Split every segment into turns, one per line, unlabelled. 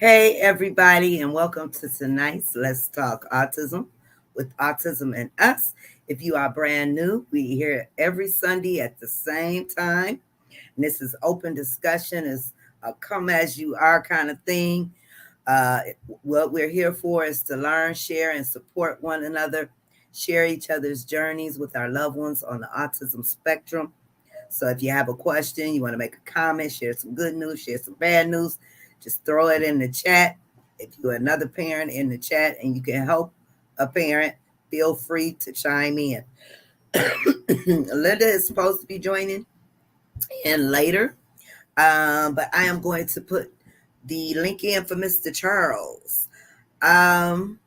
Hey, everybody, and welcome to tonight's Let's Talk Autism with Autism and Us. If you are brand new, we here every Sunday at the same time. And this is open discussion, is a come as you are kind of thing. Uh, what we're here for is to learn, share, and support one another, share each other's journeys with our loved ones on the autism spectrum. So if you have a question, you want to make a comment, share some good news, share some bad news, just throw it in the chat. If you're another parent in the chat and you can help a parent, feel free to chime in. Linda is supposed to be joining in later, but I am going to put the link in for Mr. Charles. Um,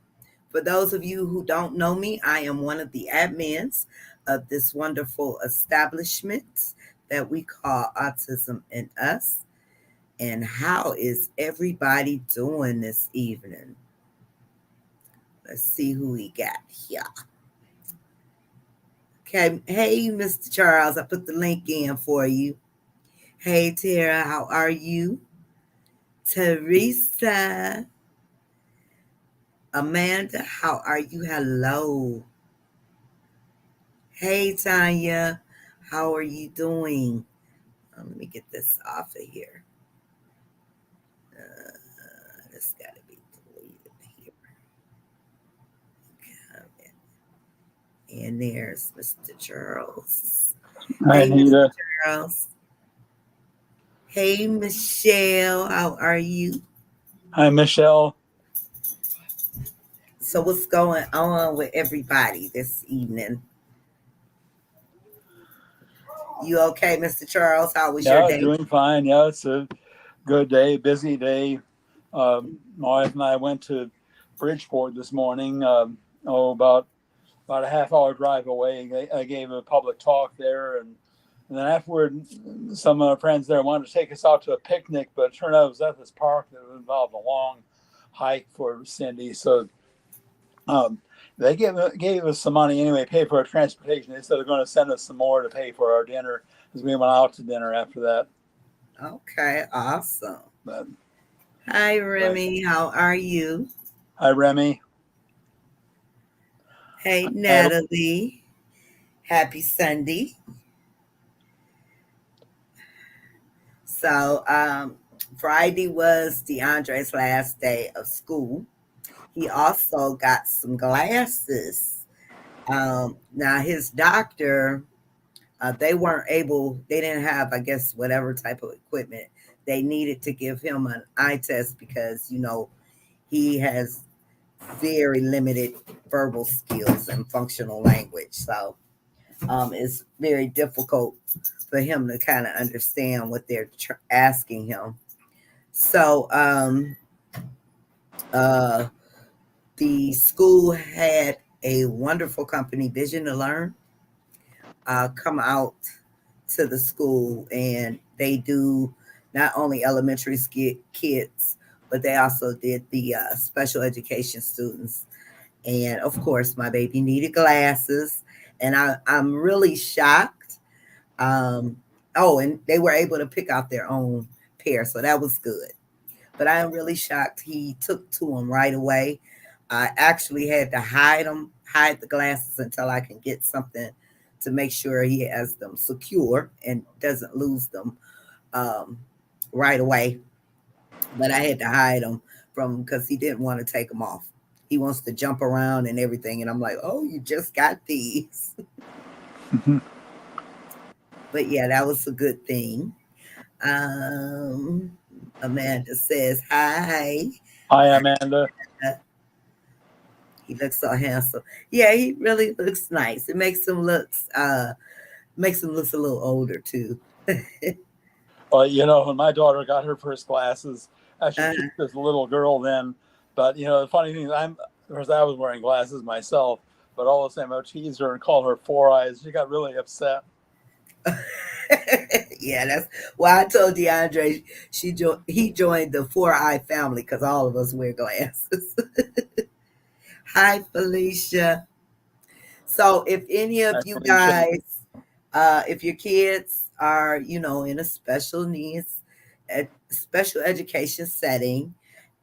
for those of you who don't know me, I am one of the admins of this wonderful establishment that we call Autism and Us. And how is everybody doing this evening? Let's see who we got here. Okay, hey, Mr. Charles, I put the link in for you. Hey, Tara, how are you? Teresa, Amanda, how are you? Hello. Hey, Tanya, how are you doing? Let me get this off of here. This got to be deleted here. And there's Mr. Charles.
Hi,
Hey, Mr.
Anita.
Charles. Hey, Michelle, how are you?
Hi, Michelle.
So, what's going on with everybody this evening? You okay, Mr. Charles? How was your
Yeah,
day?
doing fine. Yeah, it's a good day, busy day. My wife and I went to Bridgeport this morning. About a half hour drive away. I gave a public talk there, and then afterward, some of our friends there wanted to take us out to a picnic, but it turned out it was at this park that involved a long hike for Cindy. So um, they gave us some money anyway, paid for our transportation. They said they're going to send us some more to pay for our dinner because we went out to dinner after that.
Okay, awesome.
But
Hi,
but
Remy. How are you?
hi, Remy.
Hey,
I,
Natalie. Happy Sunday. So, Friday was DeAndre's last day of school. He also got some glasses. Now, his doctor, they didn't have, I guess, whatever type of equipment they needed to give him an eye test because, he has very limited verbal skills and functional language. So, it's very difficult for him to kind of understand what they're asking him. So, uh, the school had a wonderful company, Vision to Learn, come out to the school, and they do not only elementary kids, but they also did the special education students. And of course, my baby needed glasses, and I'm really shocked. Um, oh, and they were able to pick out their own pair, so that was good. But I am really shocked he took to them right away. I actually had to hide the glasses until I can get something to make sure he has them secure and doesn't lose them um, right away. But I had to hide them from because he didn't want to take them off. He wants to jump around and everything, and I'm like, oh, you just got these. But yeah, that was a good thing. Um, Amanda says hi.
hi, Amanda.
He looks so handsome. Yeah, he really looks nice. It makes him look a little older too.
When my daughter got her first glasses, actually she was a little girl then. But the funny thing is, of course, I was wearing glasses myself, but all the same, I teased her and called her Four Eyes. She got really upset.
Yeah, that's why I told DeAndre he joined the 4 Eye family because all of us wear glasses. Hi, Felicia. So, if any of
Hi,
you
Felicia.
guys, if your kids are, in a special needs, special education setting,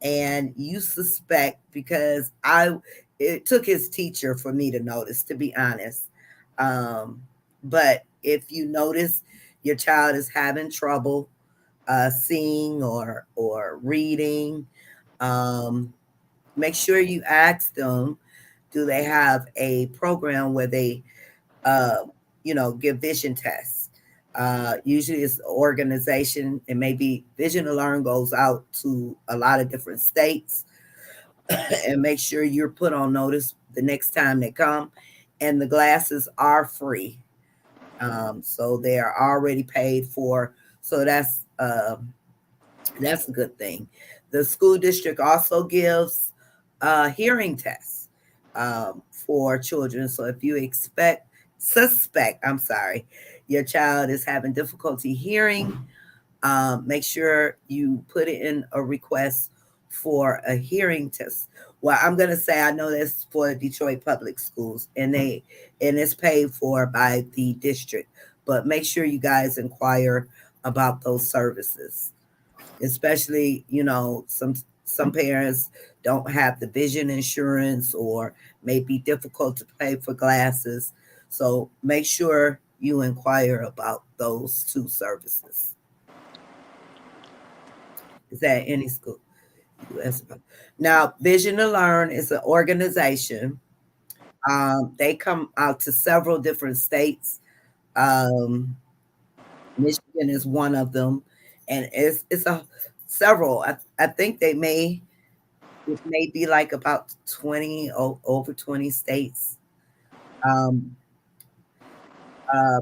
and you suspect, because it took his teacher for me to notice, to be honest. Um, but if you notice your child is having trouble seeing or reading, um, make sure you ask them, do they have a program where they uh, give vision tests. Usually it's an organization, and maybe Vision to Learn goes out to a lot of different states. And make sure you're put on notice the next time they come. And the glasses are free. So they are already paid for. So that's a good thing. The school district also gives hearing tests for children. So if you suspect, I'm sorry, your child is having difficulty hearing, make sure you put in a request for a hearing test. Well, I'm gonna say I know that's for Detroit Public Schools, and it's paid for by the district. But make sure you guys inquire about those services, especially some parents don't have the vision insurance, or may be difficult to pay for glasses. So make sure you inquire about those two services. Is that any school you ask about? Now, Vision to Learn is an organization. They come out to several different states. um, Michigan is one of them, and it's a several. I think it may be like about 20, over 20 states. Um,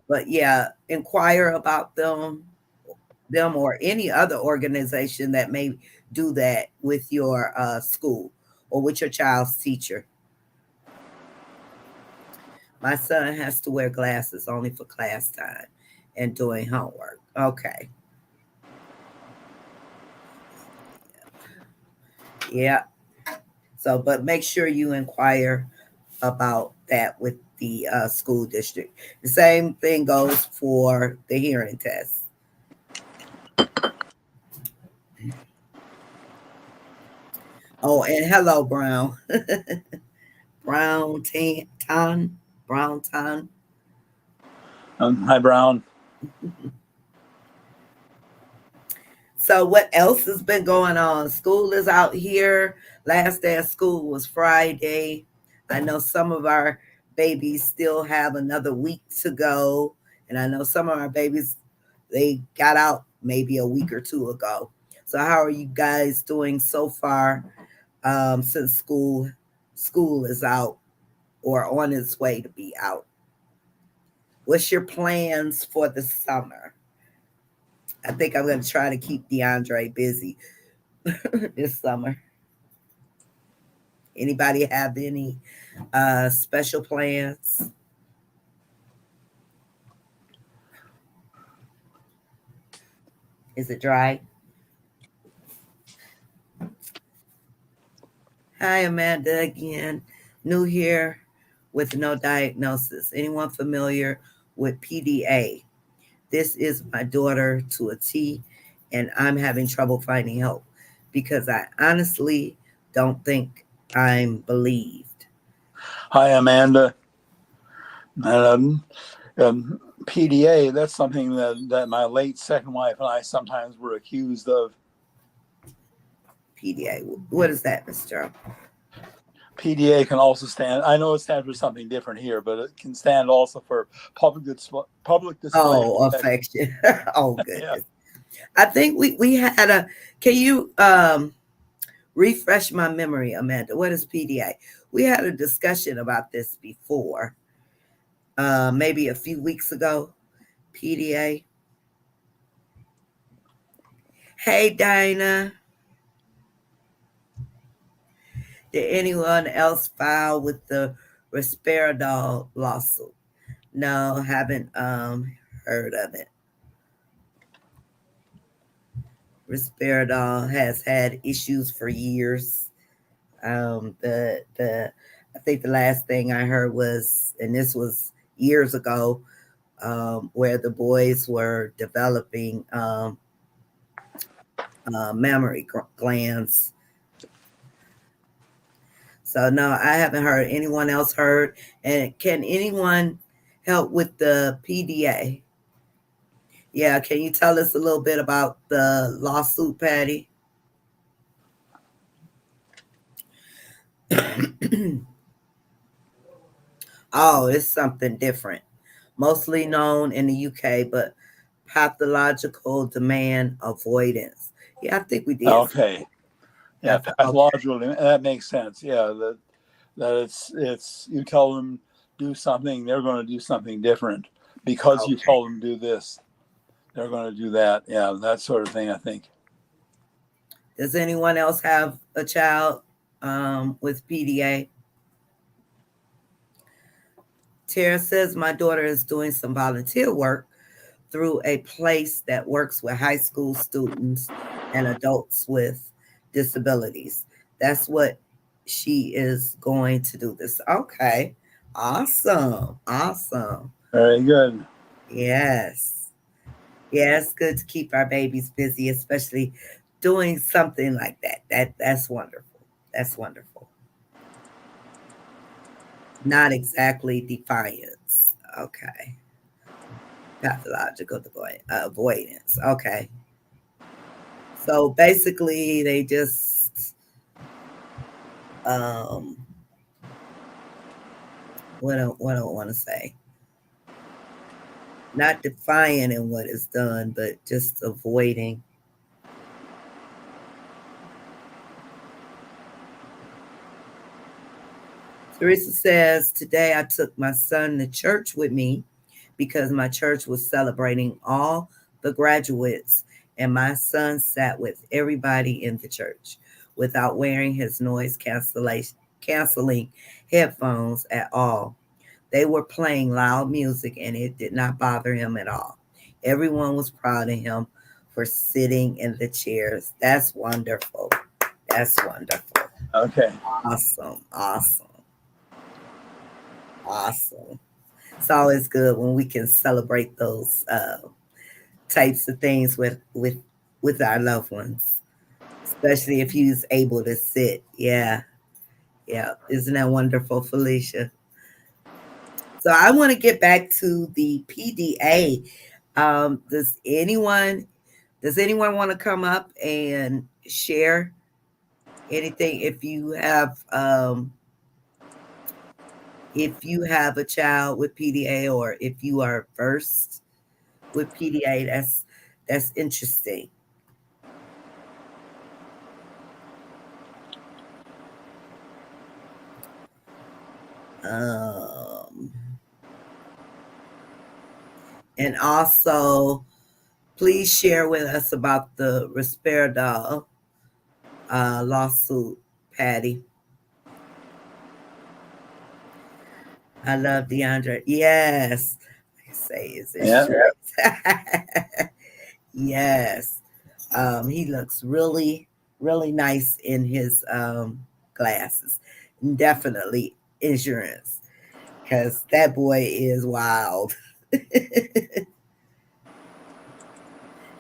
but yeah, inquire about them or any other organization that may do that with your school or with your child's teacher. My son has to wear glasses only for class time and doing homework. Okay. Yeah. So, but make sure you inquire about that with the school district. The same thing goes for the hearing test. Oh, and hello, Brown. Brown Ton. Brown Ton.
Hi, Brown.
So, what else has been going on? School is out here. Last day of school was Friday. I know some of our babies still have another week to go. And I know some of our babies, they got out maybe a week or two ago. So, how are you guys doing so far since school is out or on its way to be out? What's your plans for the summer? I think I'm going to try to keep DeAndre busy this summer. Anybody have any special plans? Is it dry? Hi, Amanda again. New here with no diagnosis. Anyone familiar with PDA? This is my daughter to a T, and I'm having trouble finding help because I honestly don't think I'm believed.
Hi, Amanda. Um, PDA, that's something that my late second wife and I sometimes were accused of.
PDA. What is that, Mr.
PDA can also stand, I know it stands for something different here, but it can stand also for public display of
Oh,
affection.
affection. Oh,
Yeah.
goodness. I think we had a. Can you refresh my memory, Amanda? What is PDA? We had a discussion about this before, maybe a few weeks ago. PDA. Hey, Dinah. Did anyone else file with the Risperidol lawsuit? No, haven't heard of it. Risperidol has had issues for years. The I think the last thing I heard was, and this was years ago, where the boys were developing mammary glands, So no, I haven't heard. Anyone else heard? And can anyone help with the PDA? Yeah, can you tell us a little bit about the lawsuit, Patty? Oh, it's something different. Mostly known in the UK, but pathological demand avoidance. Yeah, I think we did
Okay. Yeah,
okay.
pathological. That makes sense. Yeah, that it's you tell them do something, they're going to do something different because you
Okay.
told them do this, they're going to do that. Yeah, that sort of thing. I think.
Does anyone else have a child with PDA? Tara says my daughter is doing some volunteer work through a place that works with high school students and adults with disabilities. That's what she is going to do this. Okay. Awesome. Awesome.
Very good.
Yes. Yeah, it's good to keep our babies busy, especially doing something like that. That's wonderful. That's wonderful. Not exactly defiance. Okay. Pathological avoidance. Okay. So basically, they just um, what I want to say, not defiant in what is done, but just avoiding. Teresa says today I took my son to church with me because my church was celebrating all the graduates, and my son sat with everybody in the church without wearing his noise cancellation canceling headphones at all. They were playing loud music and it did not bother him at all. Everyone was proud of him for sitting in the chairs. That's wonderful. That's wonderful.
Okay.
Awesome. Awesome. Awesome. It's always good when we can celebrate those types of things with our loved ones, especially if he's able to sit. Yeah, yeah. Isn't that wonderful, Felicia? So I want to get back to the PDA. Um, does anyone does anyone want to come up and share anything? If you have a child with PDA, or if you are versed with PDA, that's interesting. Um, and also, please share with us about the Risperidol lawsuit, Patty. I love DeAndre. Yes, I say is his
Yeah.
traits. Yes, he looks really, really nice in his glasses. Definitely insurance, because that boy is wild, and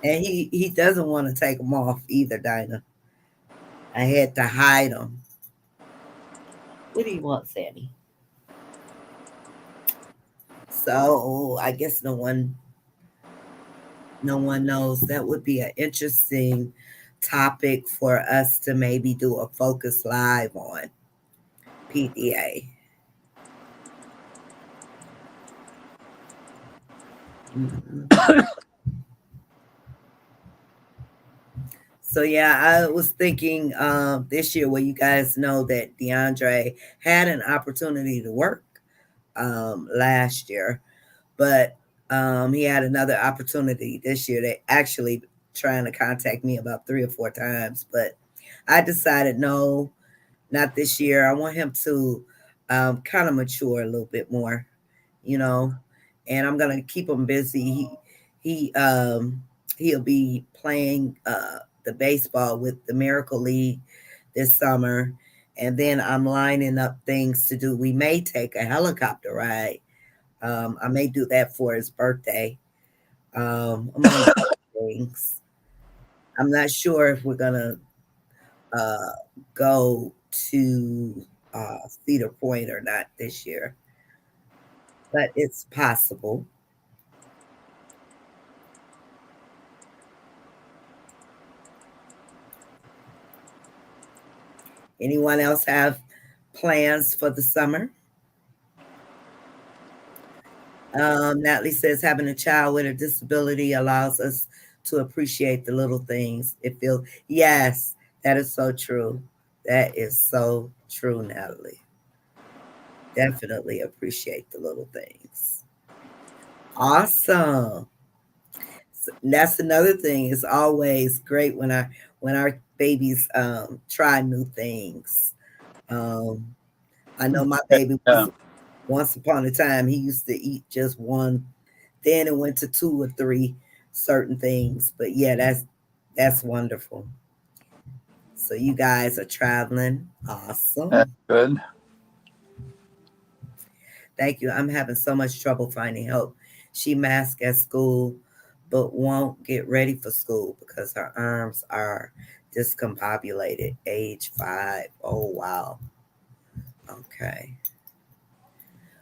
he doesn't want to take them off either, Dinah. I had to hide them. What do you want, Sammy? So I guess no one knows. That would be an interesting topic for us to maybe do a focus live on PDA. Mhm. So yeah, I was thinking this year, where you guys know that DeAndre had an opportunity to work last year, but he had another opportunity this year. They actually trying to contact me about 3 or 4 times, but I decided no, not this year. I want him to kind of mature a little bit more, you know, and I'm gonna keep him busy. He'll be playing the baseball with the Miracle League this summer, and then I'm lining up things to do. We may take a helicopter ride. I may do that for his birthday, among things. I'm not sure if we're gonna uh, go to. Cedar Point or not this year, but it's possible. Anyone else have plans for the summer? Natalie says having a child with a disability allows us to appreciate the little things. It feels, yes, that is so true. That is so true, Natalie. Definitely appreciate the little things. Awesome. That's another thing. It's always great when our babies try new things. Um, I know my baby
Yeah,
was once upon a time he used to eat just one, then it went to two or three certain things. But yeah, that's wonderful. So you guys are traveling.
that's
Awesome.
good.
Thank you. I'm having so much trouble finding help. She masks at school, but won't get ready for school because her arms are discombobulated. Age 5. Oh wow. Okay.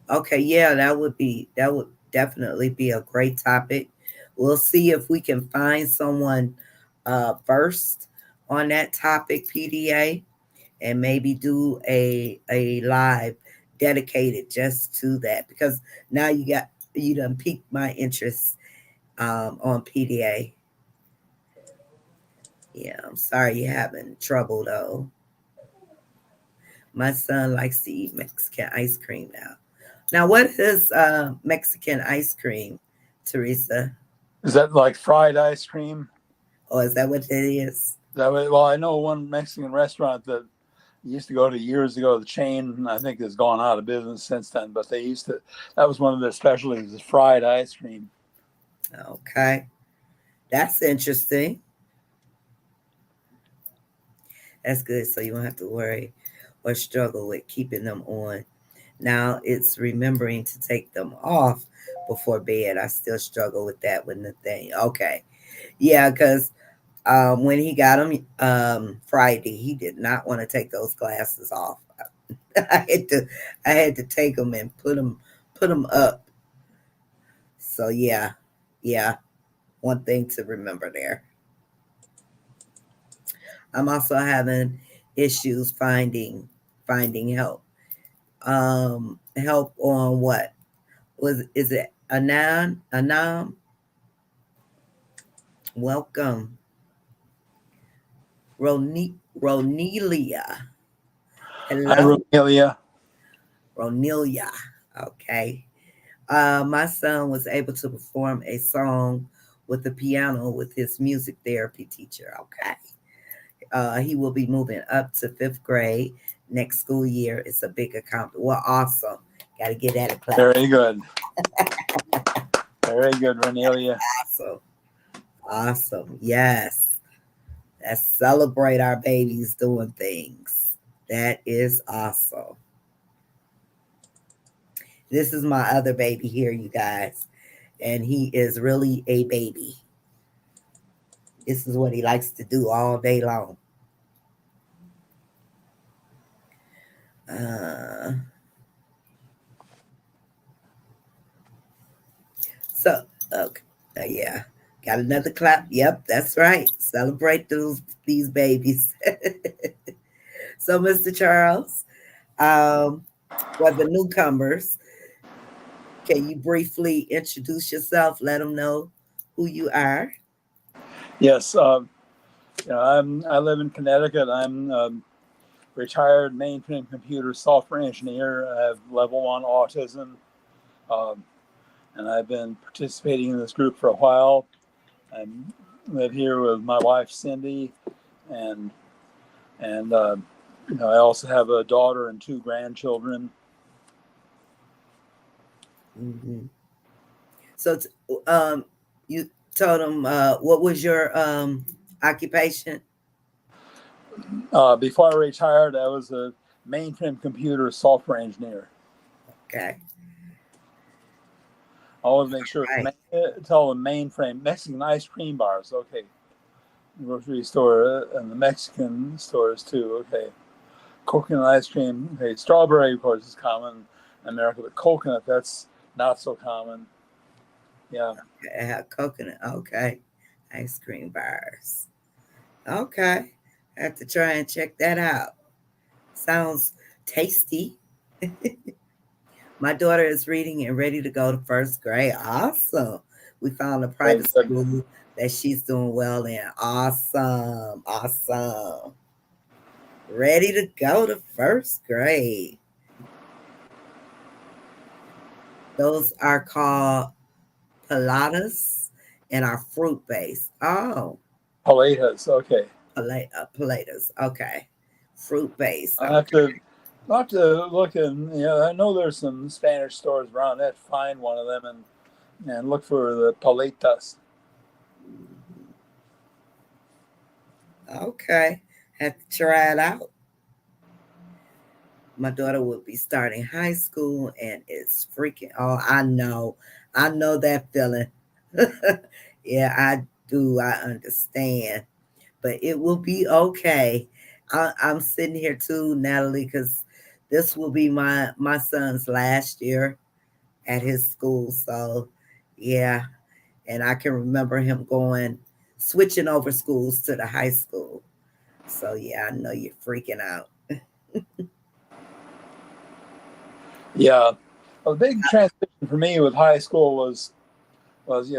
Okay. Yeah, that would definitely be a great topic. We'll see if we can find someone first on that topic, PDA, and maybe do a live dedicated just to that because now you done piqued my interest on PDA. Yeah, I'm sorry you're having trouble though. My son likes to eat Mexican ice cream now. Now, what is Mexican ice cream, Teresa?
Is that like fried ice cream?
Or is that what it is?
That way, well, I know one Mexican restaurant that I used to go to years ago. The chain, I think, has gone out of business since then. But they used to. That was one of their specialties: is fried ice cream.
Okay, that's interesting. That's good. So you won't have to worry or struggle with keeping them on. Now it's remembering to take them off before bed. I still struggle with that when the thing. Okay. Yeah, because when he got them Friday, he did not want to take those glasses off. I had to I had to take them and put them up. So yeah, yeah, one thing to remember there. I'm also having issues finding help. Help on what? Was is it Anan? Anam? Welcome. Ronelia.
Hi,
Hello?
Romelia.
Ronelia. Okay. My son was able to perform a song with the piano with his music therapy teacher. Okay. He will be moving up to fifth grade next school year. It's a big accomplishment. Well, awesome. Got to get at a clap.
Very good. Very good, Ronelia.
Awesome. Awesome. Yes. Let's celebrate our babies doing things. That is awesome. This is my other baby here, you guys. And he is really a baby. This is what he likes to do all day long. Uh, so, okay. Yeah. Got another clap. Yep, that's right. Celebrate these babies. So, Mr. Charles, um, for the newcomers, can you briefly introduce yourself? Let them know who you are.
Yes, I live in Connecticut. I'm retired mainframe computer software engineer. I have level 1 autism, um, and I've been participating in this group for a while. I live here with my wife Cindy, and I also have a daughter and 2 grandchildren.
Hmm. So, you told them what was your occupation?
Before I retired, I was a mainframe computer software engineer.
Okay,
I always make sure
right.
tell them mainframe Mexican ice cream bars. Okay, grocery store and the Mexican stores too. Okay, coconut ice cream. Okay, strawberry, of course, is common in America, but coconut, that's not so common. Yeah.
I have coconut. Okay. Ice cream bars. Okay. I have to try and check that out. Sounds tasty. My daughter is reading and ready to go to first grade. Awesome. We found a
Very
private
good.
school that she's doing well in. Awesome. Awesome. Ready to go to first grade. Those are called pilates and are fruit based. Oh,
Paletas. Okay.
pilates. Okay. Fruit based.
I have
Okay.
to I'll have to look in. Yeah, I know there's some Spanish stores around. I have to find one of them and look for the paletas.
Okay. Have to try it out. My daughter will be starting high school and it's freaking, oh, I know. I know that feeling. Yeah, I do. I understand. But it will be okay. I'm sitting here too, Natalie, because this will be my son's last year at his school. So, yeah, and I can remember him going switching over schools to the high school. So, yeah, I know you're freaking out.
Yeah, a big transition for me with high school was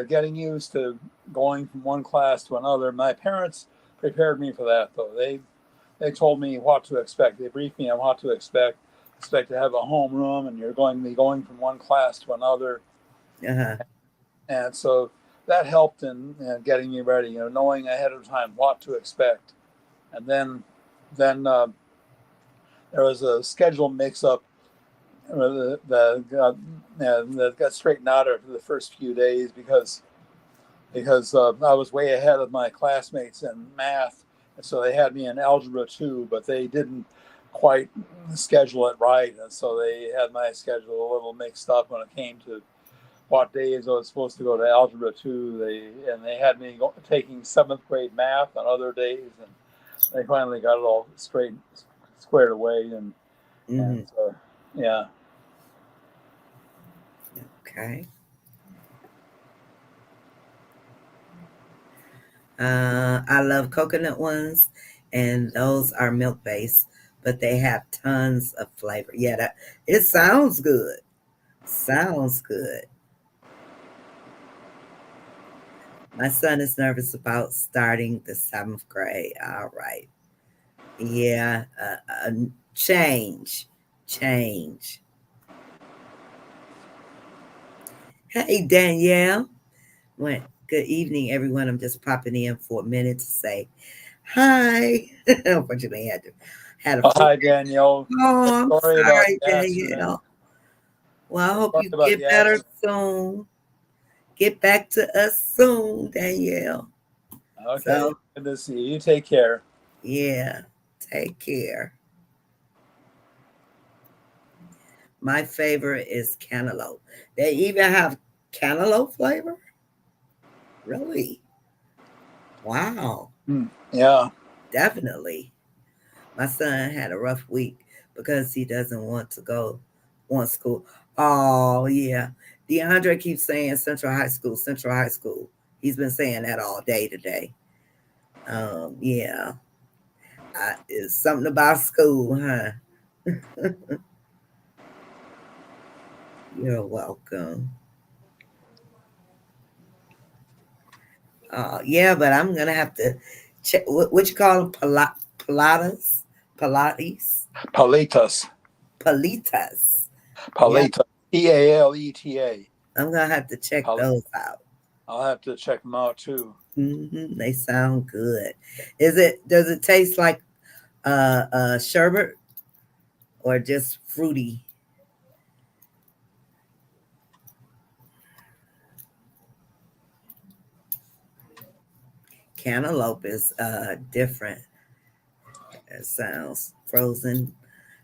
getting used to going from one class to another. My parents prepared me for that though. They told me what to expect. They briefed me on what to expect. Expect to have a homeroom, and you're going to be going from one class to another,
Uh-huh.
and so that helped in getting me ready. Knowing ahead of time what to expect, and then there was a schedule mix-up that got straightened out after the first few days because I was way ahead of my classmates in math, and so they had me in algebra two, but they didn't quite schedule it right, and so they had my schedule a little mixed up when it came to what days I was supposed to go to algebra two. They had me taking seventh grade math on other days, and they finally got it all straight squared away, and
Hmm.
so yeah.
Okay. I love coconut ones, and those are milk based, but they have tons of flavor. Yeah, it sounds good. Sounds good. My son is nervous about starting the seventh grade. All right. Yeah, change, change. Hey, Danielle. Well, good evening, everyone. I'm just popping in for a minute to say hi. Unfortunately, I had a foot.
Hi, Danielle.
Oh, I'm
Sorry about
sorry,
the accident.
Danielle. Well, I hope
Sorry
you
about
get
the
better
accident.
soon. Get back to us soon, Danielle.
Okay,
So,
good to see you. Take care.
yeah, take care. My favorite is cantaloupe. They even have cantaloupe flavor? Really? Wow.
Yeah.
Definitely. My son had a rough week because he doesn't want to go on school. Oh, yeah. DeAndre keeps saying Central High School, Central High School. He's been saying that all day today. Yeah. It's something about school, huh? You're welcome. Yeah, but I'm gonna have to check what you call them, Pilates, Pilates,
Paletas.
Palitas. Yeah,
Paleta. Paleta.
I'm gonna have to check
Pal-
those out.
I'll have to check them out too.
They sound good. Is it? Does it taste like sherbet or just fruity? Cantaloupe is different. It sounds frozen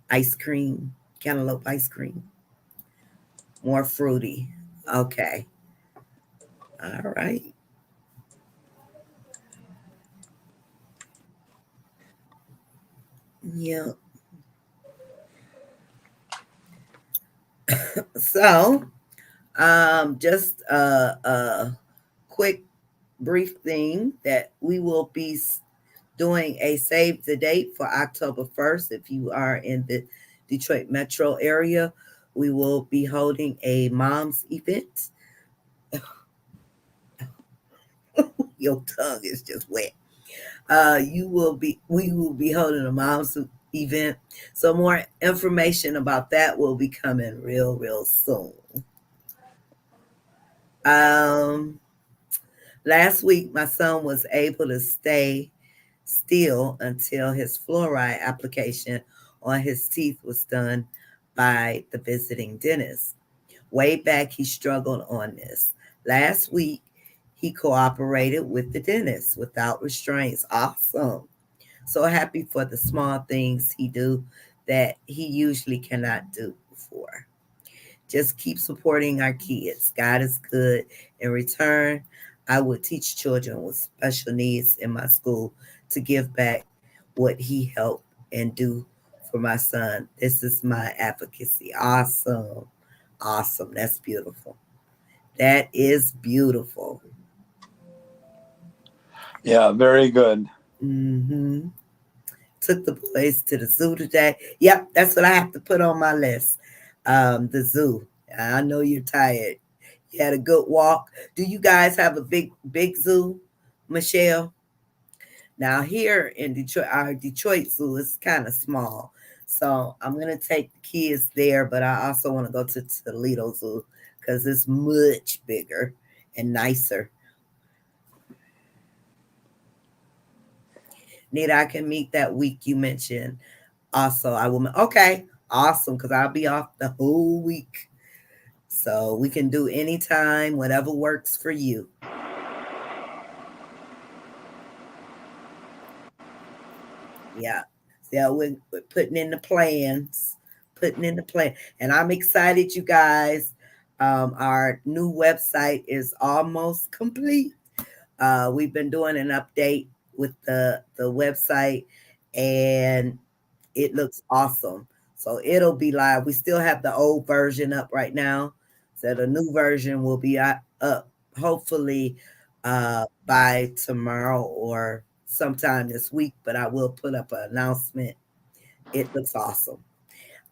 ice cream, cantaloupe ice cream, more fruity. Okay, all right. Yeah. So, just a quick, brief thing that we will be doing a save the date for October 1st. If you are in the Detroit metro area, we will be holding a mom's event. Your tongue is just wet. We will be holding a mom's event. So more information about that will be coming real soon. Um, Last week, my son was able to stay still until his fluoride application on his teeth was done by the visiting dentist. Way back, he struggled on this. Last week, he cooperated with the dentist without restraints. Awesome. So happy for the small things he do that he usually cannot do before. Just keep supporting our kids. God is good. In return, I would teach children with special needs in my school to give back what he helped and do for my son. This is my advocacy. Awesome. Awesome. That's beautiful. That is beautiful.
Yeah, very good.
Hmm. Took the boys to the zoo today. Yep, that's what I have to put on my list. The zoo. I know you're tired. You had a good walk. Do you guys have a big zoo, Michelle? Now here in Detroit, our Detroit zoo is kind of small, so I'm gonna take the kids there. But I also want to go to Toledo Zoo because it's much bigger and nicer. Nita, I can meet that week you mentioned. Also, I will. Okay, awesome, because I'll be off the whole week. So we can do anytime, whatever works for you. Yeah. So we're putting in the plans, putting in the plan. And I'm excited, you guys. Our new website is almost complete. We've been doing an update with the website, and it looks awesome. So it'll be live. We still have the old version up right now. So the new version will be up hopefully by tomorrow or sometime this week, but I will put up an announcement. It looks awesome.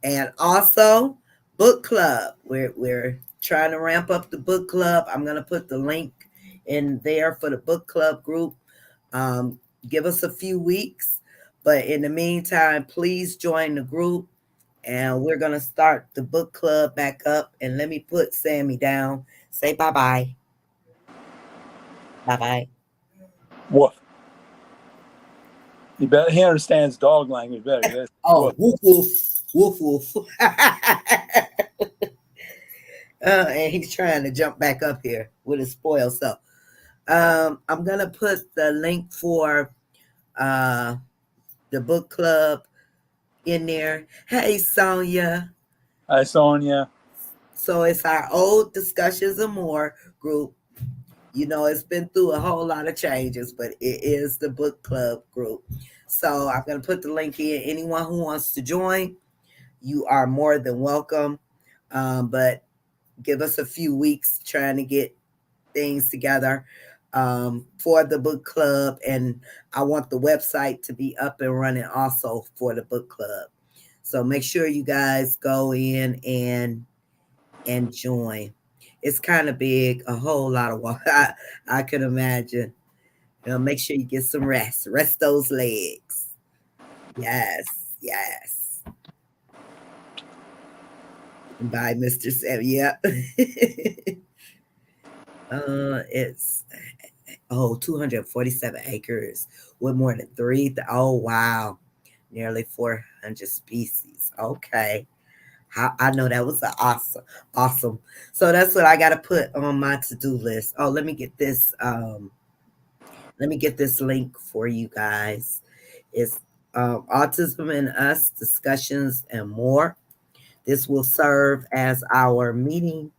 And also book club. We're trying to ramp up the book club. I'm gonna put the link in there for the book club group. Um, Give us a few weeks, but in the meantime, please join the group. And we're gonna start the book club back up. And let me put Sammy down. Say bye bye. Bye bye.
Woof. He understands dog language better. He says
Oh,
woof.
woof woof woof woof. And he's trying to jump back up here with his spoiled self. I'm gonna put the link for uh, the book club in there. Hey, Sonia.
Hi, Sonia.
So it's our old discussions and more group. You know, it's been through a whole lot of changes, but it is the book club group. So I'm gonna put the link in. Anyone who wants to join, you are more than welcome. But give us a few weeks trying to get things together for the book club, and I want the website to be up and running also for the book club. So make sure you guys go in and join. It's kind of big, a whole lot of work. I can imagine. Make sure you get some rest. Rest those legs. Yes, yes. Bye, Mr. Sam. Yep. It's 247 acres with more than oh wow, nearly 400 species. Okay. I know that was awesome. So that's what I got to put on my to-do list. Oh, let me get this link for you guys. It's Autism and Us discussions and more. This will serve as our meeting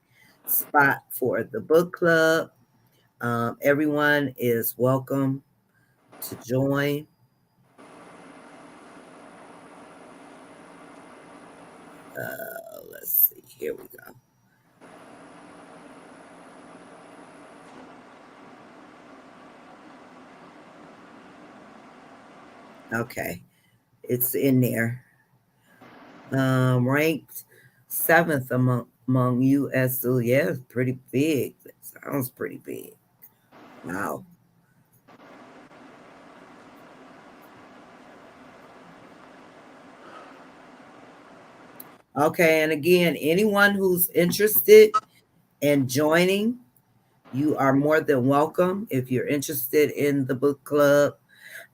spot for the book club. Everyone is welcome to join. Let's Let's see. Here we go. Okay, it's in there. Ranked seventh among U.S. So yeah, it's pretty big. That sounds pretty big. Wow. Okay, and again, anyone who's interested in joining, you are more than welcome. If you're interested in the book club,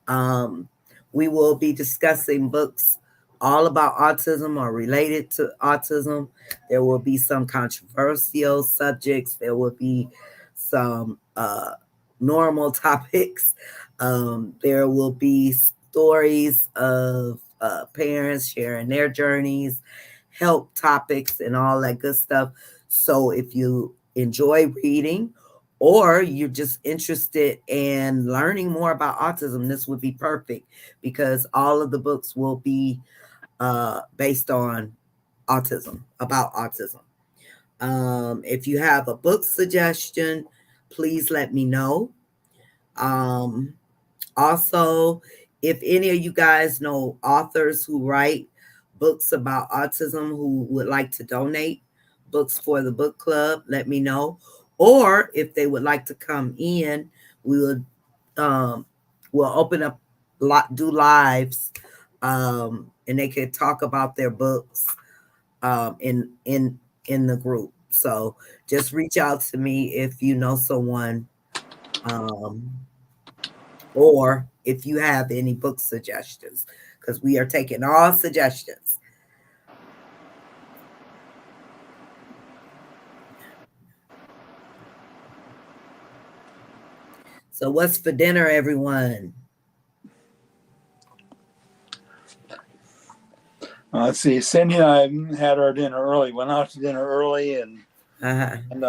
Um, we will be discussing books all about autism or related to autism. There will be some controversial subjects. There will be some normal topics. There will be stories of parents sharing their journeys, help topics, and all that good stuff. So if you enjoy reading, or you're just interested in learning more about autism, this would be perfect because all of the books will be based on autism, about autism. If you have a book suggestion, please let me know. Um, Also, if any of you guys know authors who write books about autism who would like to donate books for the book club, let me know. Or if they would like to come in, we would we'll open up do lives, and they could talk about their books in the group. So just reach out to me if you know someone, um, or if you have any book suggestions, because we are taking all suggestions. So, what's for dinner, everyone?
Let's see. Cindy and I had our dinner early. Went out to dinner early
Uh-huh.
and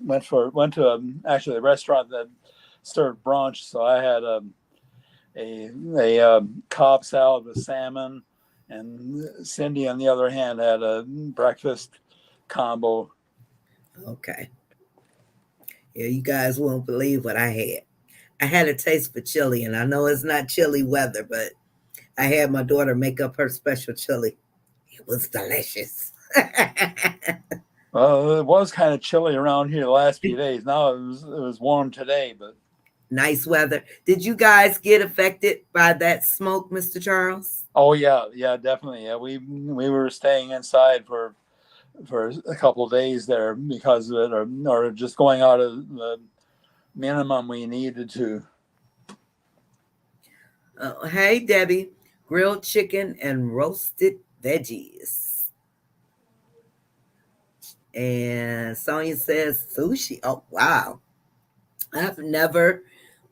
went to actually a restaurant that served brunch. So I had a Cobb salad with salmon, and Cindy, on the other hand, had a breakfast combo.
Okay. Yeah, you guys won't believe what I had. I had a taste for chili, and I know it's not chili weather, but I had my daughter make up her special chili. It was delicious.
Well, it was kind of chilly around here the last few days. Now it was warm today, but
Nice weather. Did you guys get affected by that smoke, Mr. Charles?
oh yeah, definitely. Yeah, we were staying inside for a couple of days there because of it, or just going out of the minimum we needed to.
Hey, Debbie. Grilled chicken and roasted veggies. And Sonia says sushi. Oh, wow. I've never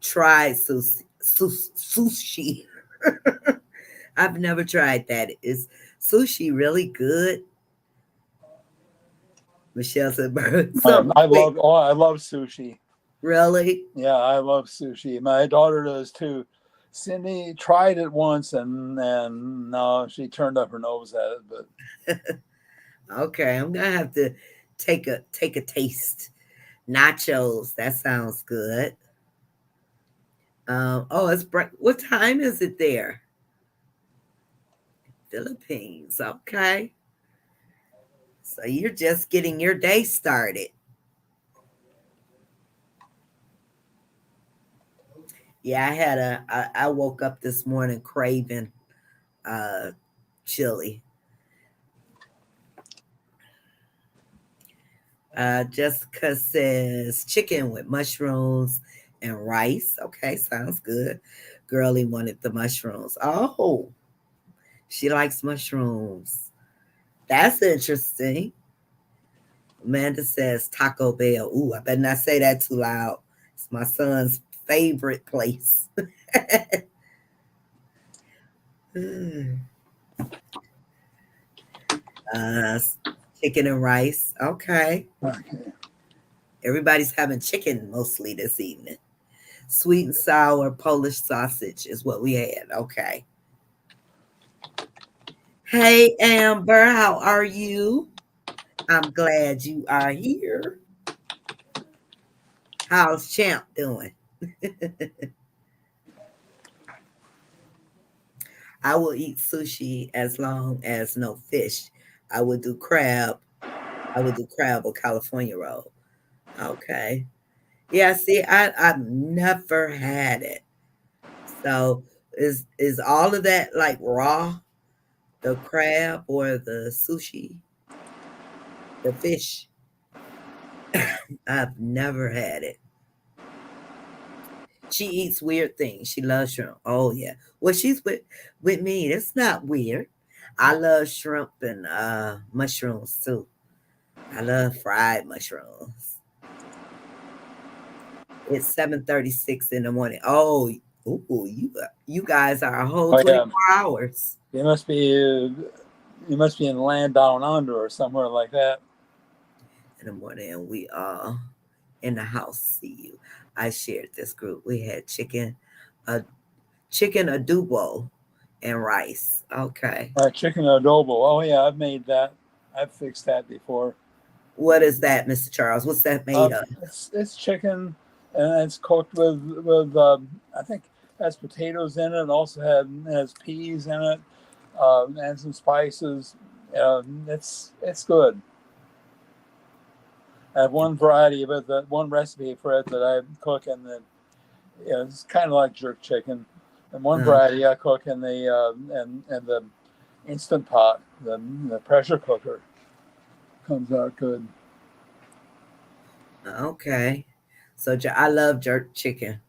tried sushi. I've never tried that. Is sushi really good? Michelle said, something quick.
I love sushi.
Really?
Yeah, I love sushi. My daughter does too. Cindy tried it once and no, she turned up her nose at it. But
Okay, I'm gonna have to take a taste. Nachos. That sounds good. Oh, it's what time is it there? Philippines. Okay. So you're just getting your day started. Yeah, I woke up this morning craving uh chili. Jessica says chicken with mushrooms and rice. Okay, sounds good. Girlie wanted the mushrooms. Oh, she likes mushrooms. That's interesting. Amanda says Taco Bell. Ooh, I better not say that too loud. It's my son's favorite place. uh, Chicken and rice. Okay.
okay.
Everybody's having chicken mostly this evening. Sweet and sour Polish sausage is what we had. Okay. Hey, Amber, how are you? I'm glad you are here. How's Champ doing? I will eat sushi as long as no fish. I would do crab. I would do crab or California roll. Okay. Yeah, see, I've never had it. So is all of that like raw? The crab or the sushi, the fish? I've never had it. She eats weird things. She loves shrimp. Oh yeah. Well, she's with me. It's not weird. I love shrimp and mushrooms too. I love fried mushrooms. It's 7:36 in the morning. Oh, ooh, you guys are a whole
Oh yeah,
24 hours
you must be you must be in land down under or somewhere like that.
in the morning, and we all in the house see you. I shared this group. We had uh, chicken adobo, and rice. Okay.
Chicken adobo. Oh yeah, I've made that. I've fixed that before.
What is that, Mr. Charles? What's that made of?
It's chicken, and it's cooked with I think it has potatoes in it. Also has peas in it, and some spices. It's good. I have one variety of it, that one recipe for it that I cook, and then it's kind of like jerk chicken. And one
Uh,
variety I cook in the and the instant pot, the pressure cooker, comes out good.
okay. So I love jerk chicken.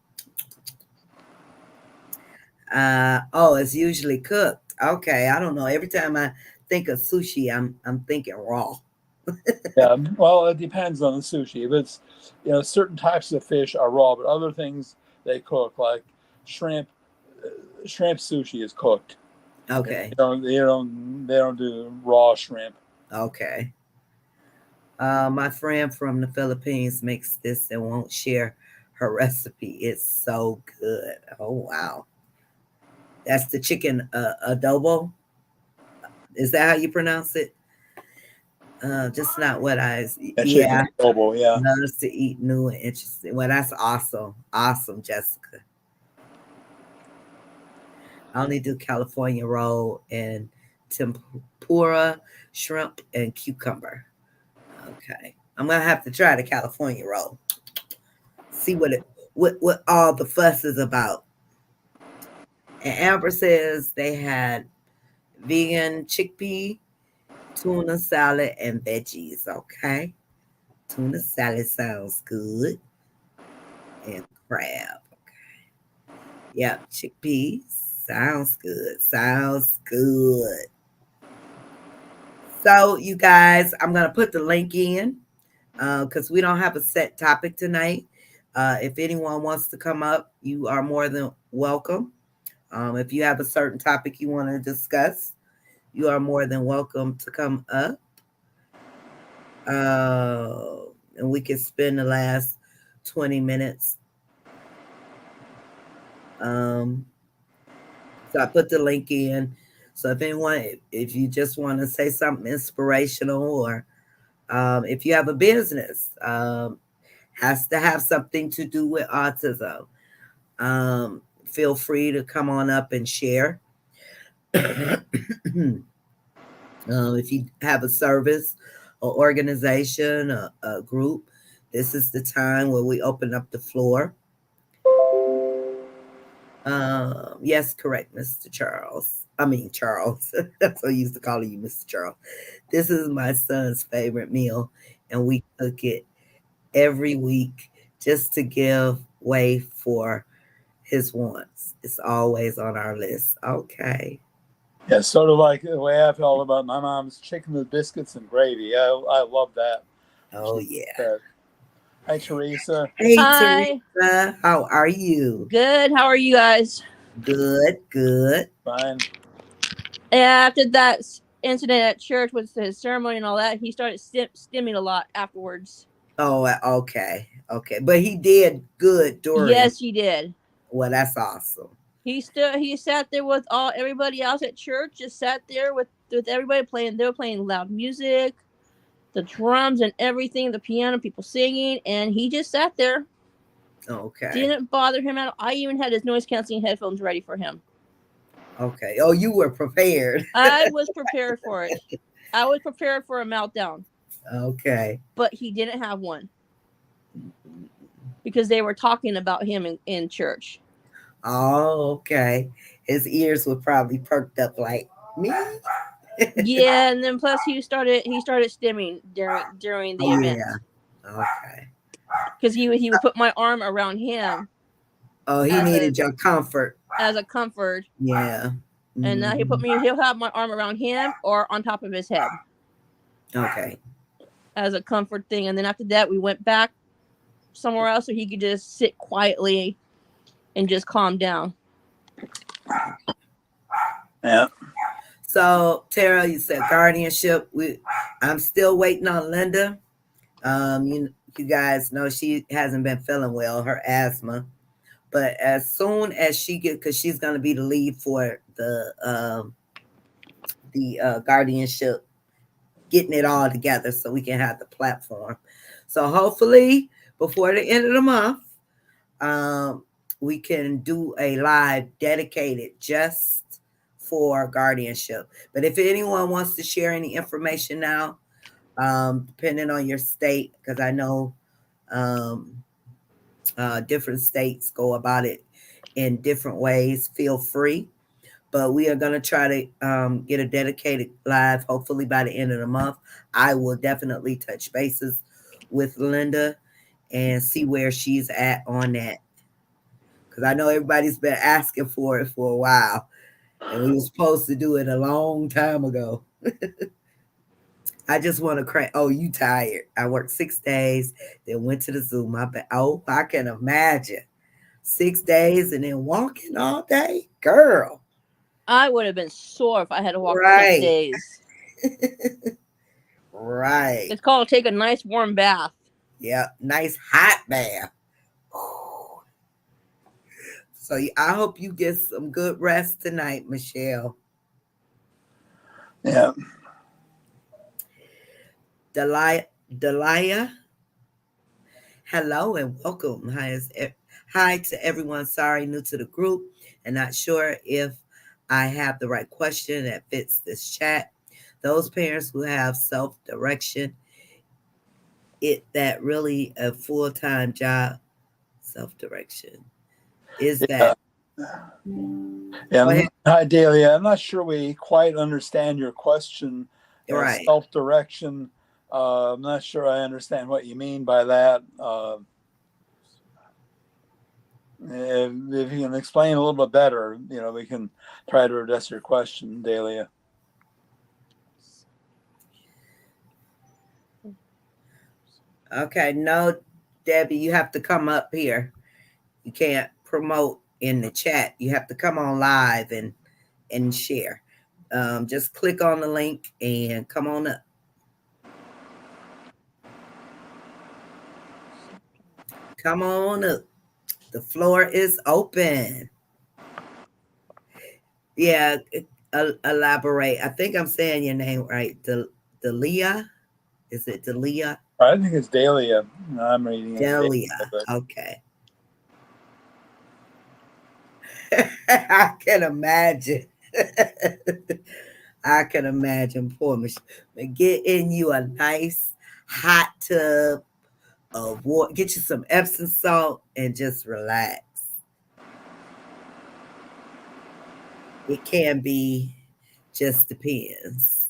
Oh, it's usually cooked. Okay, I don't know. Every time I think of sushi, I'm thinking raw.
Yeah, well, it depends on the sushi. If it's, certain types of fish are raw, but other things they cook, like shrimp. Shrimp sushi is cooked. They
Okay,
don't, they don't, they don't do raw shrimp.
okay. My friend from the Philippines makes this and won't share her recipe. It's so good. Oh wow, that's the chicken adobo. Is that how you pronounce it? Just not what
And chicken
yeah,
adobo, yeah.
loves to eat new and interesting. Well, that's awesome. Awesome, Jessica. I only do California roll and tempura, shrimp, and cucumber. Okay. I'm gonna have to try the California roll. See what all the fuss is about. And Amber says they had vegan chickpea, tuna salad, and veggies. Okay. Tuna salad sounds good. And crab. Yep, chickpeas. Sounds good. Sounds good. So, you guys, I'm going to put the link in because we don't have a set topic tonight. If anyone wants to come up, you are more than welcome. If you have a certain topic you want to discuss, you are more than welcome to come up. And we can spend the last 20 minutes. Um, So I put the link in. So if anyone, if you just want to say something inspirational, or if you have a business, has to have something to do with autism, feel free to come on up and share. If you have a service or organization, a group, this is the time where we open up the floor. Yes, correct, Mr. Charles. I mean, Charles. I'm so used to calling you Mr. Charles. This is my son's favorite meal, and we cook it every week just to give way for his wants. It's always on our list. Okay.
Yeah, sort of like the way I felt about my mom's chicken with biscuits and gravy. I love that.
Oh,
She
yeah.
said, "Hi, Teresa.
Hey,
Hi.
Teresa. How are you?
Good. How are you guys?
Good, good.
Fine."
After that incident at church with his ceremony and all that, he started stimming a lot afterwards.
Oh, okay. Okay. But he did good during.
Yes, he did.
Well, that's awesome.
He sat there with all everybody else at church. Just sat there with everybody playing. They were playing loud music. the drums and everything, the piano, people singing, and he just sat there.
Okay.
Didn't bother him at all. I even had his noise canceling headphones ready for him.
Okay. Oh, you were prepared.
I was prepared for it. I was prepared for a meltdown.
Okay.
But he didn't have one because they were talking about him in church.
Oh, okay. His ears were probably perked up like me.
Yeah, and then plus he started stimming during the
Oh,
event
yeah. Okay.
because he would put my arm around him
Oh, he
as a
needed your comfort.
comfort,
Yeah.
and now
Mhm.
he'll have my arm around him or on top of his head
Okay.
as a comfort thing, and then after that we went back somewhere else so he could just sit quietly and just calm down.
Yeah.
So, Tara, you said guardianship. I'm still waiting on Linda. You guys know she hasn't been feeling well, her asthma. But as soon as she get, because she's going to be the lead for the guardianship, getting it all together so we can have the platform. So hopefully before the end of the month, um, we can do a live dedicated just for guardianship. But if anyone wants to share any information now, depending on your state, because I know um, different states go about it in different ways, feel free. But we are going to try to get a dedicated live, hopefully by the end of the month. I will definitely touch bases with Linda and see where she's at on that. Because I know everybody's been asking for it for a while. And we were supposed to do it a long time ago. I just want to crank. Oh, you tired. I worked 6 days, then went to the Zoom. Oh, I can imagine. 6 days and then walking all day? Girl.
I would have been sore if I had to walk six
Right.
days.
Right.
It's called take a nice warm bath.
Yeah. Nice hot bath. So I hope you get some good rest tonight, Michelle.
Yeah.
Delia, hello and welcome. Hi to everyone. Sorry, new to the group and not sure if I have the right question that fits this chat. Those parents who have self-direction, it that really a full-time job? Self-direction. Is
Yeah.
that go
Yeah.
ahead?
Hi, Delia. I'm not sure we quite understand your question as
Right.
self-direction. I'm not sure I understand what you mean by that. If you can explain a little bit better, we can try to address your question, Delia.
Okay. No, Debbie, you have to come up here. You can't promote in the chat. You have to come on live and share. Just click on the link and come on up. Come on up. The floor is open. Yeah, elaborate. I think I'm saying your name right. Delia? Is it Delia?
I think it's Delia. I'm reading it Delia.
Delia.
But
Okay. I can imagine. I can imagine poor Michelle. Get in you a nice hot tub of water. Get you some Epsom salt and just relax. It can be, just depends.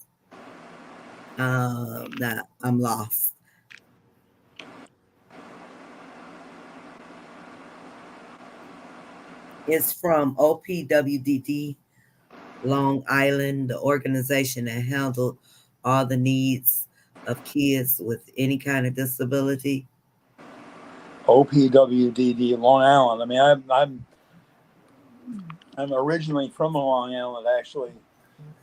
Nah, I'm lost. It's from OPWDD Long Island, the organization that handled all the needs of kids with any kind of disability.
OPWDD, Long Island. I mean, I'm originally from Long Island, actually,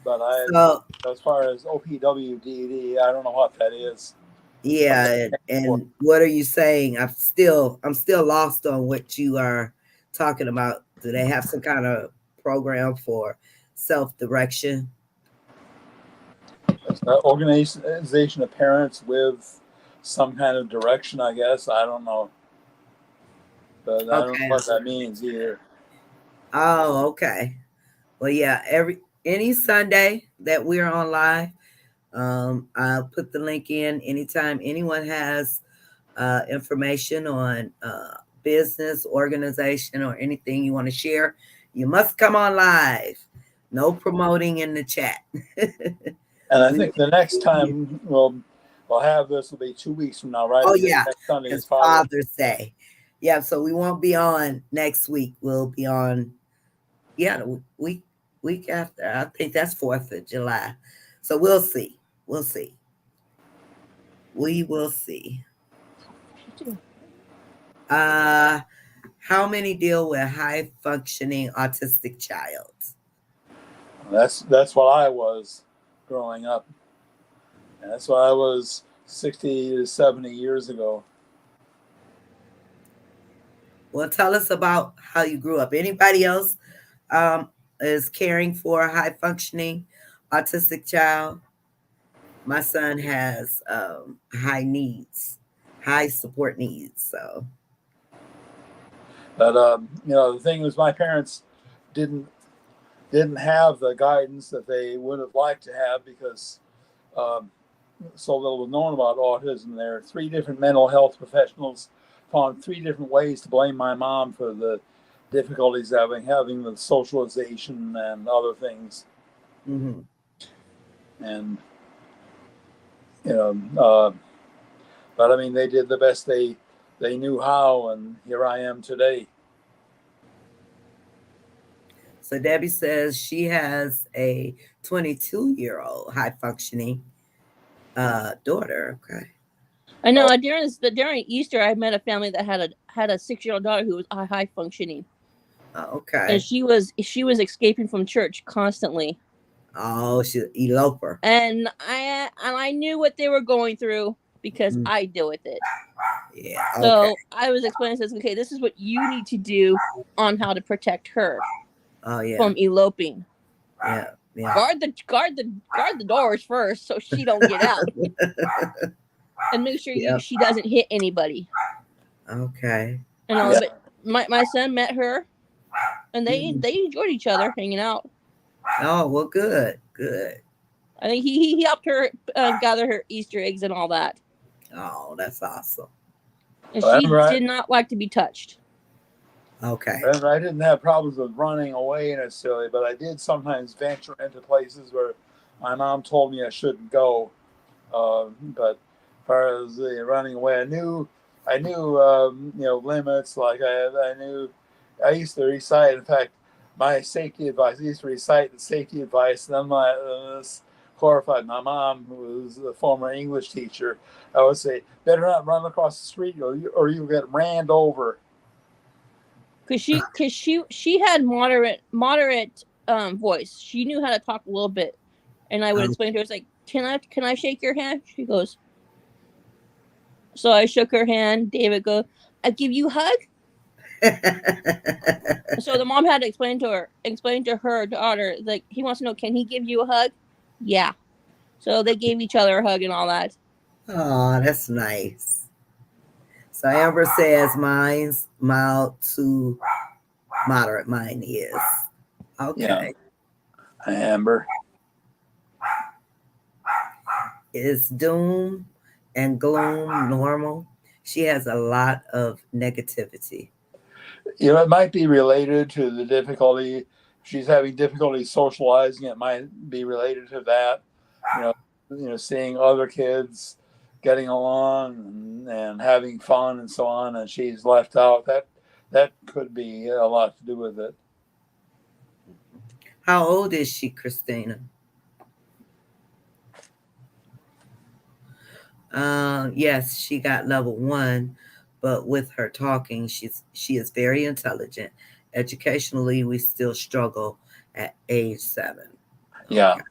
but
So
as far as OPWDD, I don't know what that is.
yeah, and what are you saying? I'm still lost on what you are talking about. Do they have some kind of program for self-direction?
organization of parents with some kind of direction, I guess. I don't know, but I don't know
Okay.
what that means either.
Oh, okay. Well, yeah, any Sunday that we're on live, I'll put the link in anytime anyone has information on business, organization, or anything you want to share. You must come on live. No promoting in the chat.
And I
We
think the next time we'll have this will be 2 weeks from now, right?
Oh
Because
yeah,
next Sunday is
it's
Father's.
Father's Day. Yeah, so we won't be on next week. We'll be on the week after. I think that's 4th of July. So we'll see. We'll see. We will see. Uh how many deal with high functioning autistic child?
That's what I was growing up. And that's what I was 60 to 70 years ago.
Well, tell us about how you grew up. Anybody else is caring for a high functioning autistic child? My son has high needs, high support needs. So,
But the thing was, my parents didn't didn't have the guidance that they would have liked to have because um, so little was known about autism. There are three different mental health professionals found three different ways to blame my mom for the difficulties having with socialization and other things.
mm-hmm.
And you know, but I mean, they did the best they knew how, and here I am today.
So Debbie says she has a 22-year-old high functioning daughter. Okay.
I know. During Easter, I met a family that had a 6-year-old daughter who was high functioning, and
Okay.
she was escaping from church constantly.
Oh, she's an eloper.
And I knew what they were going through because
Mm,
I deal with it.
yeah. Okay.
So I was explaining this. Okay, this is what you need to do on how to protect her
Oh yeah.
from eloping.
Yeah. Yeah.
Guard the doors first so she don't get out, and make sure
Yep.
she doesn't hit anybody
Okay.
and all.
Yeah,
But my son met her, and they
Mhm.
they enjoyed each other hanging out.
Oh well, good. Good.
I think he helped her gather her Easter eggs and all that,
Oh, that's awesome.
and she
remember
did not like to be touched.
Okay.
I didn't have problems with running away necessarily, but I did sometimes venture into places where my mom told me I shouldn't go. But as far as the running away, I knew limits. Like I knew I used to recite. In fact, my safety advice. I used to recite the safety advice, and then my was horrified. My mom, who was a former English teacher, I would say, "Better not run across the street, or you'll get ran over."
Cause she had moderate voice. She knew how to talk a little bit, and I would
Um,
explain to her. It's like, can I shake your hand? She goes. So I shook her hand. David go, I give you a hug. So the mom had to explain to her daughter, like, he wants to know, can he give you a hug? Yeah. So they gave each other a hug and all that.
oh, that's nice. So Amber says mine's mild to moderate. Mine is.
Yeah,
Okay.
Amber.
Is doom and gloom normal? She has a lot of negativity.
It might be related to the difficulty. She's having difficulty socializing. It might be related to that. You know, seeing other kids getting along and having fun and so on, and she's left out. That could be a lot to do with it.
How old is she, Christina? Yes, she got level 1, but with her talking, she is very intelligent. Educationally, we still struggle at age 7.
Yeah,
Okay,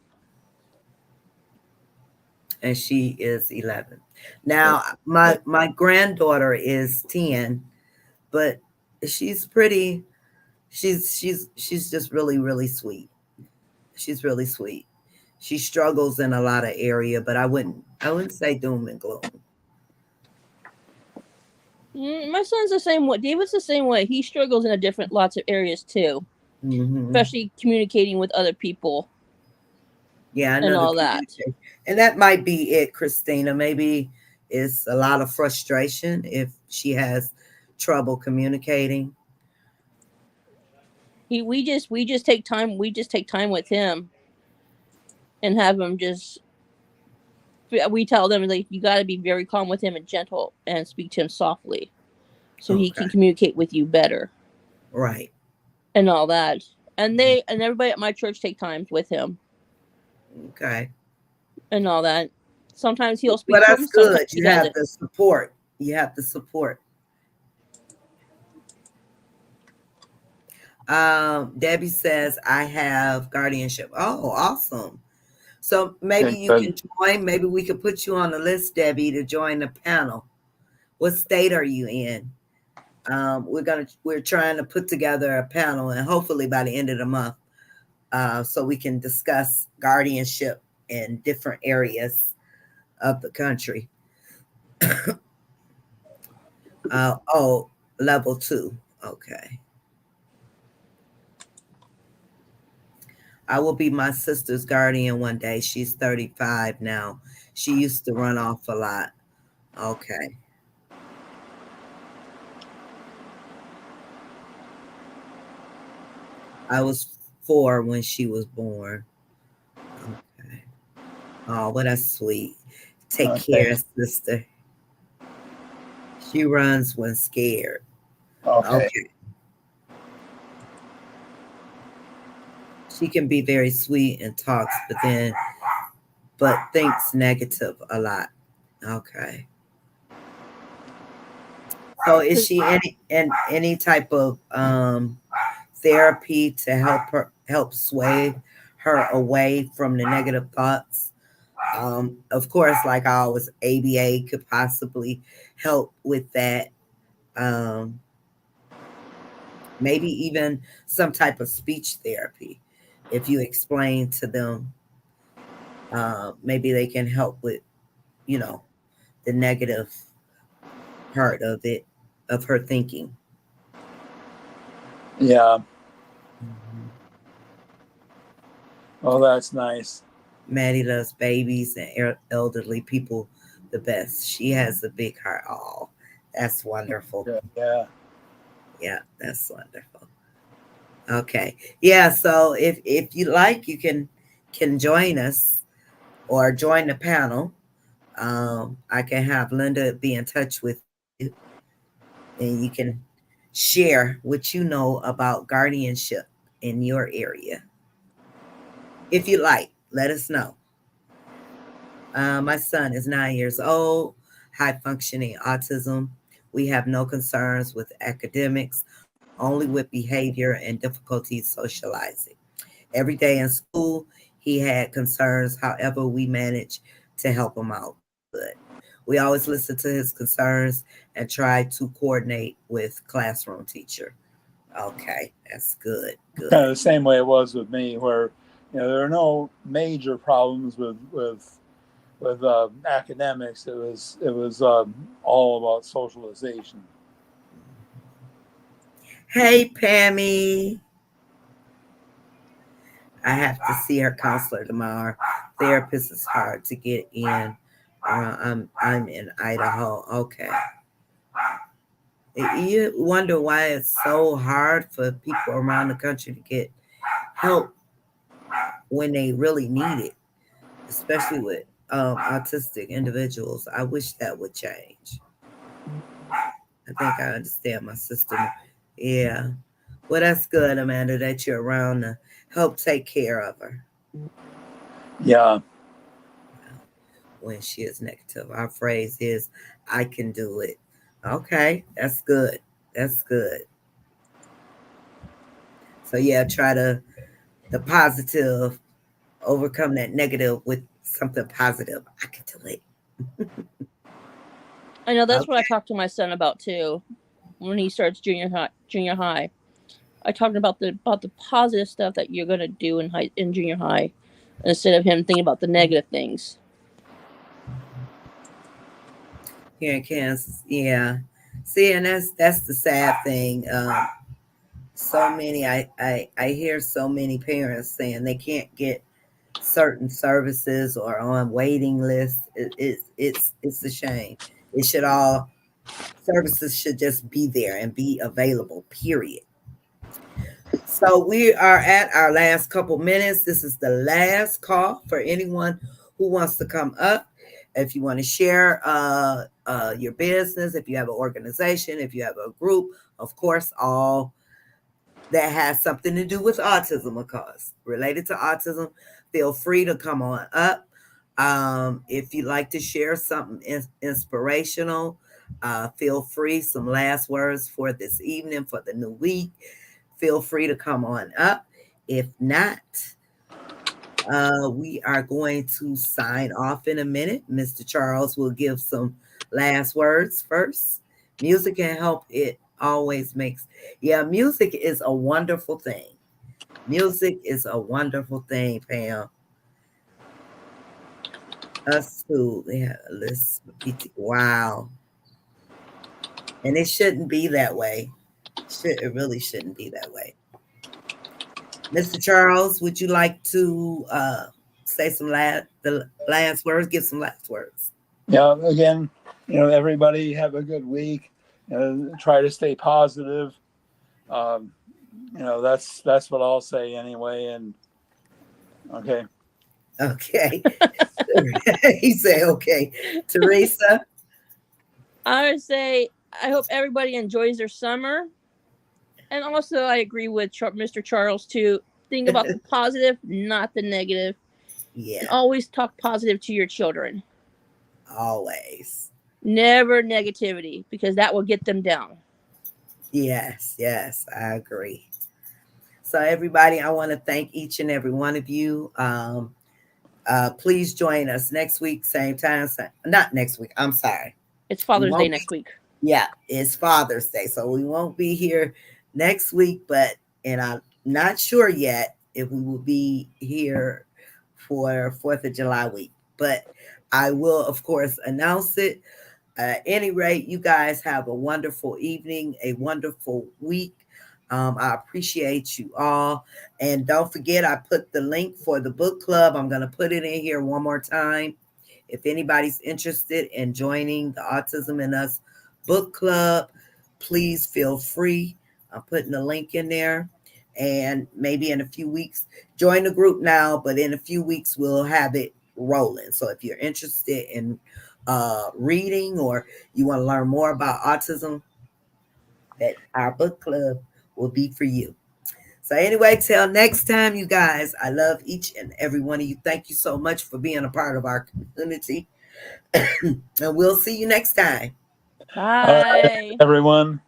and she is 11. Now, my granddaughter is 10, but she's pretty. She's just really really sweet. She's really sweet. She struggles in a lot of area, but I wouldn't say doom and gloom.
My son's the same way. David's the same way. He struggles in a different lots of areas too,
Hmm.
especially communicating with other people
Yeah, I
and
know the
all that.
communication, and that might be it, Christina. Maybe it's a lot of frustration if she has trouble communicating.
We just take time. We just take time with him and have him just. We tell them like you got to be very calm with him and gentle and speak to him softly, so he
Okay,
can communicate with you better
right.
and all that. And everybody at my church take times with him
Okay.
and all that. Sometimes he'll
Well,
speak to
that's
him. Sometimes
good.
he
You have
doesn't.
the support. You have the support. Debbie says I have guardianship. Oh, awesome. So maybe
Okay,
you
good.
can join. Maybe we could put you on the list, Debbie, to join the panel. What state are you in? We're trying to put together a panel, and hopefully by the end of the month, so we can discuss guardianship in different areas of the country. Oh, level 2. Okay. I will be my sister's guardian one day. She's 35 now. She used to run off a lot. Okay. I was 4 when she was born. Okay. Oh, well, that's sweet. Take
Okay.
care, sister. She runs when scared.
Okay.
Okay. She can be very sweet and talks, but thinks negative a lot. Okay. So is she any type of therapy to help sway her away from the negative thoughts? Of course, like I always, ABA could possibly help with that. Um, Maybe even some type of speech therapy. If you explain to them, maybe they can help with, you know, the negative part of it, of her thinking.
Yeah.
Mhm.
Oh, that's nice.
Maddie loves babies and elderly people the best. She has a big heart. Oh, that's wonderful.
Good. Yeah.
Yeah, that's wonderful. Okay. Yeah, so if you like, you can join us or join the panel. I can have Linda be in touch with you and you can share what you know about guardianship in your area. If you like, let us know. My son is 9 years old, high functioning autism. We have no concerns with academics, only with behavior and difficulty socializing. Every day in school, he had concerns. However, we managed to help him out good. We always listen to his concerns and try to coordinate with classroom teacher. Okay, that's good.
Kind
Good.
of the same way it was with me, where there are no major problems with academics. It was all about socialization.
Hey, Pammy. I have to see her counselor tomorrow. Therapist is hard to get in. I'm in Idaho. Okay. You wonder why it's so hard for people around the country to get help when they really need it, especially with autistic individuals. I wish that would change. I think I understand my sister. Yeah. Well, that's good, Amanda, that you're around to help take care of her
Yeah.
when she is negative. Our phrase is, I can do it. Okay, that's good. That's good. So, yeah, try the positive, overcome that negative with something positive. I can do it.
I know that's what I
Okay.
talked to my son about too when he starts junior high. Junior high. I talked about the positive stuff that you're gonna do in junior high, instead of him thinking about the negative things.
Here in Kansas, yeah. See, and that's the sad thing. So many, I hear so many parents saying they can't get certain services or on waiting lists. It's a shame. It should all services should just be there and be available. Period. So we are at our last couple minutes. This is the last call for anyone who wants to come up. If you want to share your business, if you have an organization, if you have a group, of course, all that has something to do with autism, of course, related to autism, feel free to come on up. If you'd like to share something inspirational, feel free. Some last words for this evening, for the new week, feel free to come on up. If not, we are going to sign off in a minute. Mr. Charles will give some last words first. Music can help. It always makes, yeah, music is a wonderful thing. Music is a wonderful thing, Pam. Us too. Yeah, let's, wow. And it shouldn't be that way. It really shouldn't be that way. Mr. Charles, would you like to say the last words? Give some last words.
Yeah, again, everybody have a good week. Try to stay positive. Um, that's what I'll say anyway. And okay.
Okay. He said, okay. Teresa?
I would say I hope everybody enjoys their summer. And also, I agree with Mr. Charles too. Think about the positive, not the negative.
Yeah.
And always talk positive to your children.
Always.
Never negativity, because that will get them down.
Yes, I agree. So, everybody, I want to thank each and every one of you. Please join us next week, same time. Not next week. I'm sorry.
It's Father's Day next week.
Yeah, it's Father's Day, so we won't be here next week. And I'm not sure yet if we will be here for 4th of July week. But I will, of course, announce it. At any rate, you guys have a wonderful evening, a wonderful week. I appreciate you all. And don't forget, I put the link for the book club. I'm going to put it in here one more time. If anybody's interested in joining the Autism and Us book club, please feel free. I'm putting the link in there. And maybe in a few weeks, join the group now, but in a few weeks, we'll have it rolling. So if you're interested in reading or you want to learn more about autism, that our book club will be for you. So anyway, till next time, you guys, I love each and every one of you. Thank you so much for being a part of our community. And we'll see you next time.
Bye.
Everyone.